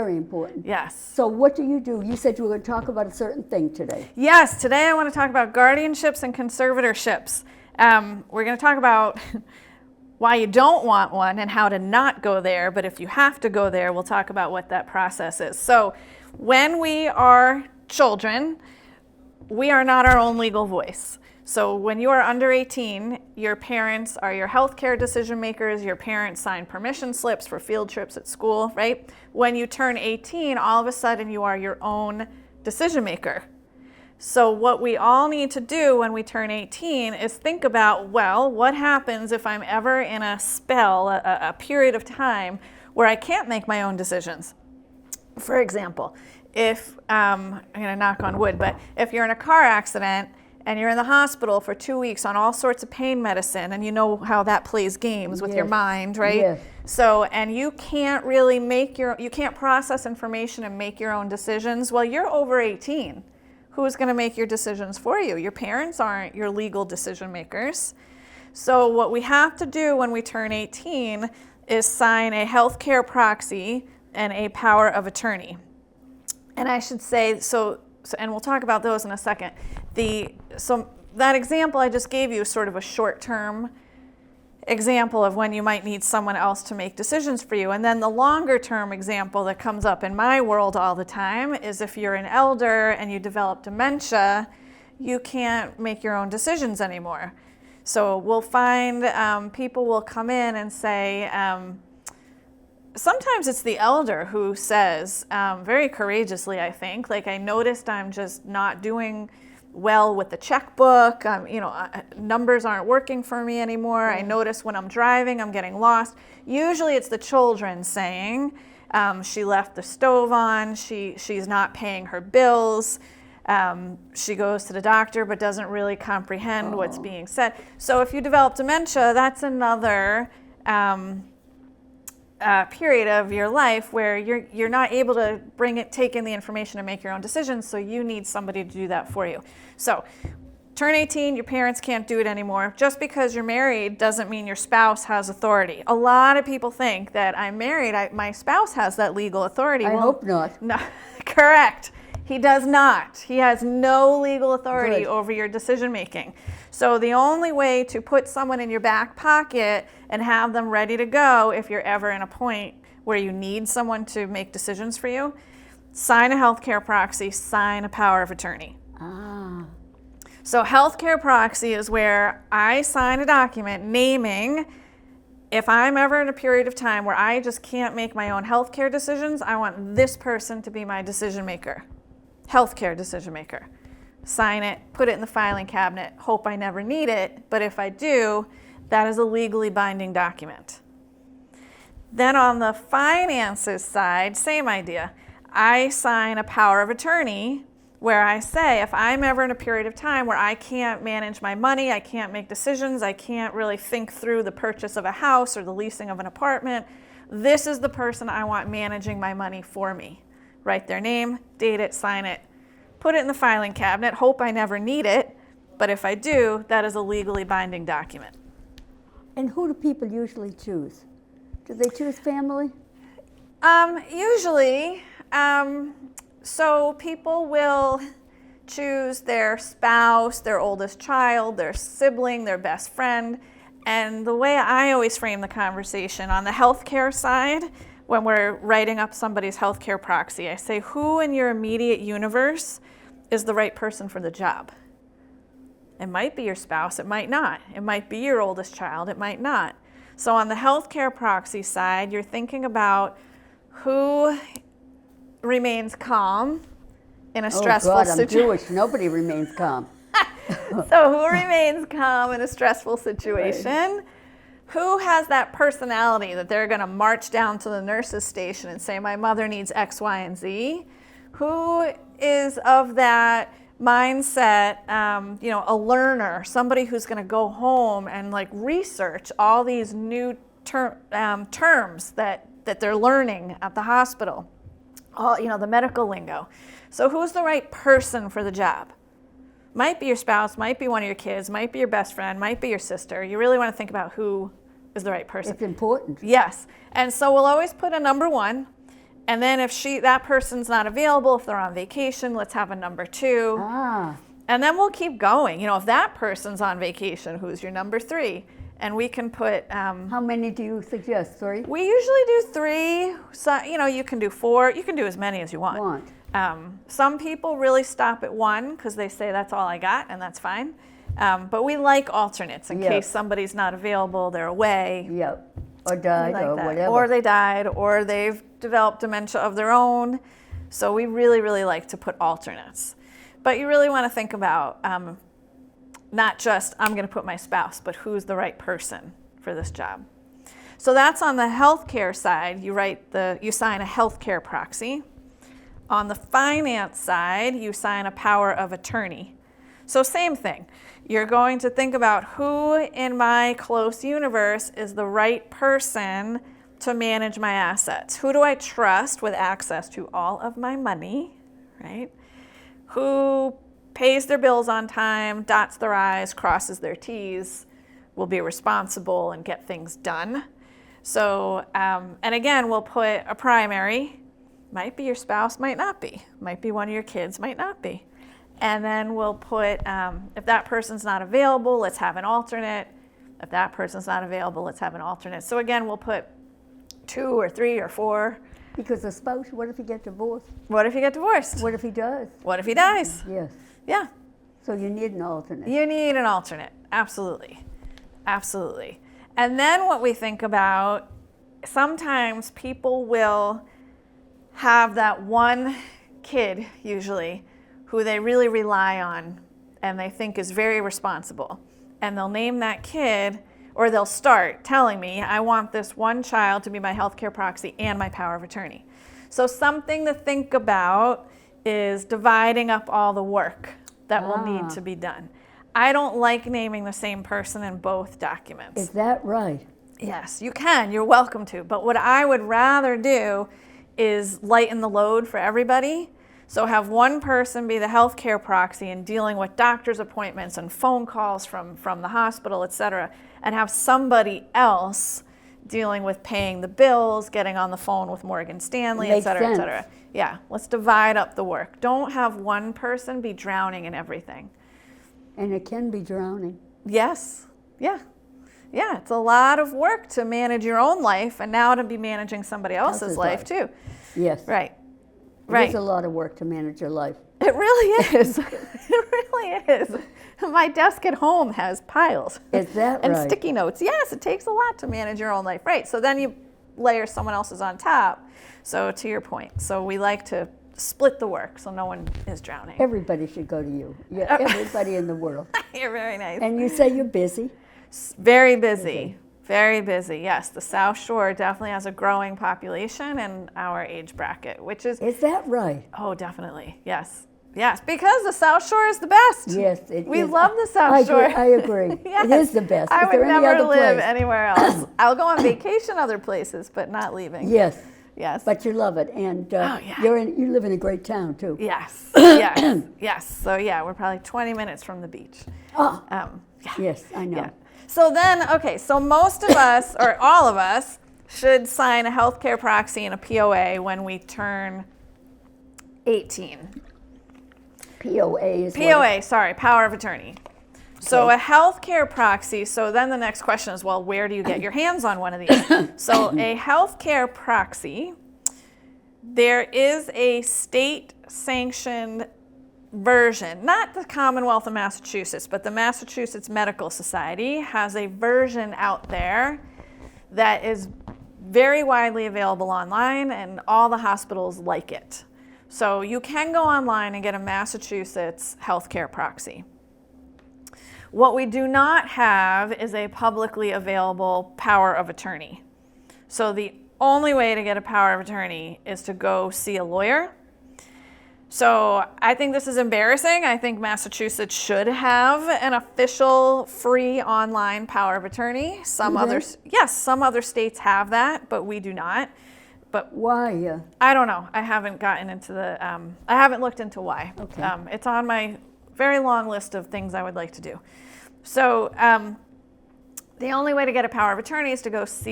Very important. Yes. So what do? You said you were going to talk about a certain thing today. Yes, today I want to talk about guardianships and conservatorships. We're going to talk about why you don't want one and how to not go there, but if you have to go there, we'll talk about what that process is. So when we are children, we are not our own legal voice. So when you are under 18, your parents are your healthcare decision makers. Your parents sign permission slips for field trips at school, right? When you turn 18, all of a sudden you are your own decision maker. So what we all need to do when we turn 18 is think about, well, what happens if I'm ever in a spell, a period of time where I can't make my own decisions? For example, if, I'm going to knock on wood, but if you're in a car accident and you're in the hospital for 2 weeks on all sorts of pain medicine, and you know how that plays games with your mind, right? Yes. So, and you can't really you can't process information and make your own decisions. Well, you're over 18. Who's going to make your decisions for you? Your parents aren't your legal decision makers. So what we have to do when we turn 18 is sign a healthcare proxy and a power of attorney. And I should say, and we'll talk about those in a second. So that example I just gave you is sort of a short-term example of when you might need someone else to make decisions for you. And then the longer-term example that comes up in my world all the time is if you're an elder and you develop dementia, you can't make your own decisions anymore. So we'll find people will come in and say, sometimes it's the elder who says, very courageously, I think, like, I noticed I'm just not doing well with the checkbook. Numbers aren't working for me anymore. I notice when I'm driving, I'm getting lost. Usually it's the children saying, she left the stove on, she's not paying her bills, she goes to the doctor but doesn't really comprehend what's being said. So if you develop dementia, that's another period of your life where you're not able to take in the information and make your own decisions, so you need somebody to do that for you. So turn 18, your parents can't do it anymore. Just because you're married doesn't mean your spouse has authority. A lot of people think that I'm married, my spouse has that legal authority. I hope not. No, correct. He does not. He has no legal authority over your decision making. So the only way to put someone in your back pocket and have them ready to go if you're ever in a point where you need someone to make decisions for you, sign a healthcare proxy, sign a power of attorney. So healthcare proxy is where I sign a document naming, if I'm ever in a period of time where I just can't make my own healthcare decisions, I want this person to be my decision maker, healthcare decision maker. Sign it, put it in the filing cabinet, hope I never need it, but if I do, that is a legally binding document. Then on the finances side, same idea. I sign a power of attorney where I say, if I'm ever in a period of time where I can't manage my money, I can't make decisions, I can't really think through the purchase of a house or the leasing of an apartment, this is the person I want managing my money for me. Write their name, date it, sign it, put it in the filing cabinet, hope I never need it, but if I do, that is a legally binding document. And who do people usually choose? Do they choose family? Usually, so people will choose their spouse, their oldest child, their sibling, their best friend. And the way I always frame the conversation on the healthcare side, when we're writing up somebody's healthcare proxy, I say, who in your immediate universe is the right person for the job? It might be your spouse, it might not. It might be your oldest child, it might not. So on the healthcare proxy side, you're thinking about who remains calm in a stressful situation. I'm Jewish. Nobody remains calm. So who remains calm in a stressful situation? Right. Who has that personality that they're going to march down to the nurse's station and say, my mother needs X, Y, and Z? Who is of that mindset, a learner, somebody who's going to go home and research all these new terms that they're learning at the hospital, the medical lingo. So who's the right person for the job? Might be your spouse, might be one of your kids, might be your best friend, might be your sister. You really want to think about who is the right person. It's important. Yes. And so we'll always put a number one, And then if that person's not available, if they're on vacation, let's have a number 2. And then we'll keep going. If that person's on vacation, who's your number 3? And we can put... how many do you suggest? 3? We usually do 3. So, you can do 4. You can do as many as you want. Some people really stop at 1 because they say that's all I got, and that's fine. But we like alternates in case somebody's not available, they're away. Yep. Or died or whatever. Or they died, or they've developed dementia of their own. So we really, really like to put alternates. But you really want to think about not just, I'm going to put my spouse, but who's the right person for this job. So that's on the healthcare side. You sign a healthcare proxy. On the finance side, you sign a power of attorney. So same thing. You're going to think about who in my close universe is the right person to manage my assets. Who do I trust with access to all of my money, right? Who pays their bills on time, dots their I's, crosses their T's, will be responsible and get things done. So, and again, we'll put a primary. Might be your spouse, might not be. Might be one of your kids, might not be. And then we'll put, if that person's not available, let's have an alternate. If that person's not available, let's have an alternate. So again, we'll put 2 or 3 or 4. Because a spouse, what if you get divorced? What if you get divorced? What if he does? What if he dies? Yes. Yeah. So you need an alternate. You need an alternate, absolutely. Absolutely. And then what we think about, sometimes people will have that one kid, usually, who they really rely on and they think is very responsible. And they'll name that kid, or they'll start telling me, I want this one child to be my healthcare proxy and my power of attorney. So something to think about is dividing up all the work that will need to be done. I don't like naming the same person in both documents. Is that right? Yes, you can. You're welcome to. But what I would rather do is lighten the load for everybody. So have one person be the healthcare proxy and dealing with doctor's appointments and phone calls from the hospital, et cetera, and have somebody else dealing with paying the bills, getting on the phone with Morgan Stanley, et cetera, et cetera. Yeah, let's divide up the work. Don't have one person be drowning in everything. And it can be drowning. Yes, yeah. Yeah, it's a lot of work to manage your own life and now to be managing somebody else's life too. Yes. Right. It is a lot of work to manage your life. It really is. It really is. My desk at home has piles. Is that and right? sticky notes. Yes, it takes a lot to manage your own life. Right. So then you layer someone else's on top. So to your point. So we like to split the work so no one is drowning. Everybody should go to you. Yeah, everybody in the world. You're very nice. And you say you're busy? Very busy. Very busy, yes. The South Shore definitely has a growing population in our age bracket, which is... Is that right? Oh, definitely, yes. Yes, because the South Shore is the best. Yes, it we is. love the South Shore. I agree. Yes. It is the best. I is there would any never other live place? anywhere else. I'll go on vacation other places, but not leaving. Yes. Yes. But you love it, and you live in a great town too. Yes, yes, yes. So yeah, we're probably 20 minutes from the beach. Oh, Yeah. yes, I know. Yeah. So then, okay, so most of us, or all of us, should sign a healthcare proxy and a POA when we turn 18. POA is POA, sorry, power of attorney. So a healthcare proxy, so then the next question is, well, where do you get your hands on one of these? So a healthcare proxy, there is a state-sanctioned version, not the Commonwealth of Massachusetts, but the Massachusetts Medical Society has a version out there that is very widely available online, and all the hospitals like it. So you can go online and get a Massachusetts healthcare proxy. What we do not have is a publicly available power of attorney. So the only way to get a power of attorney is to go see a lawyer. So I think this is embarrassing. I think Massachusetts should have an official free online power of attorney. Some other states have that, but we do not. But why? I don't know. I haven't gotten into the. I haven't looked into why. Okay. It's on my very long list of things I would like to do. So the only way to get a power of attorney is to go see